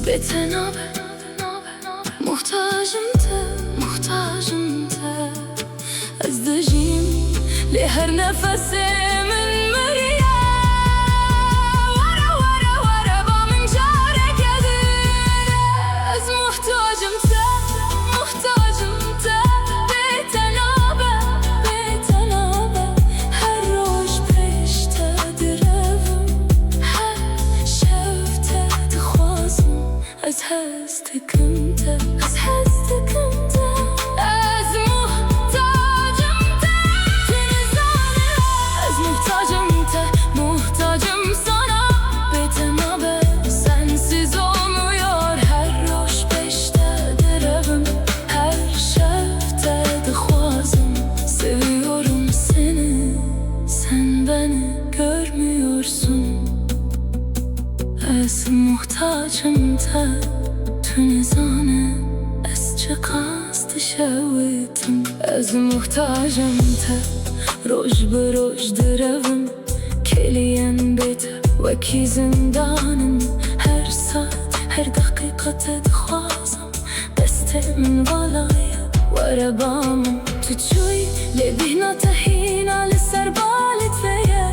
بتنابه محتاجم ته از دجیم لهر نفسه من مریا ورا با من جاره کدر از محتاجم ته بتنابه هر روز پیشته دروم هر شفته دخوازم از هستکم ته از محتاجم sana بتنابه sensiz olmuyor her roş peştedir evim her şefte dixwazım seviyorum seni sen beni görmüyorsun az muhtacım te tu nizane az çe qasd şewitim az muhtacım te roj be roj dir evim Keliyen bete veki zindanım her saat her dakikate dixwazam deste min valaya وربامم تو جوی لبینا تهینا لسر بالت ویا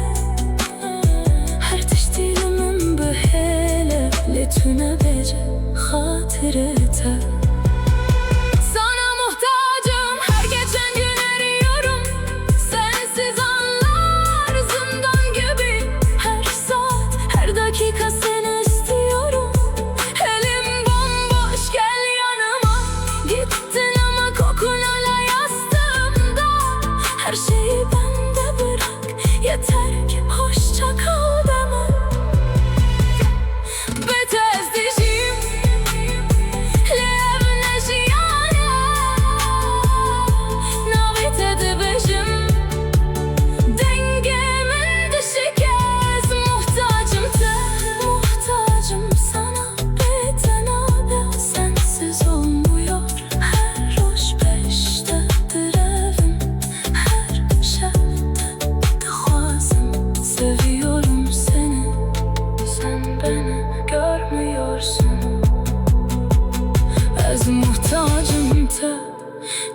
هر تشتیل من بهله لتونه بجه خاطرته Sana muhtacım her geçen gün eriyorum sensiz anlar zindan gibi her saat her dakika seni istiyorum elim bomboş gel yanıma gittin ama kokun hala yastığımda her şeyi bende bırak yeter ki hoşça kal deme بتزدجیم لب نشیانه نابیت دبشم dengemin dışı kez muhtacım sana btnabe sensiz olmuyor her roş peştedir evim her şefte dixwazım seviyorum seni sen beni görmüyorsun az muhtacım te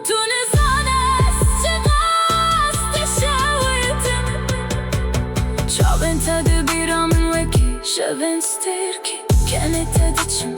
tu nizane az çe qasd şewitim çavên te dibîra min wekî şevên stêrkî kenê te diçim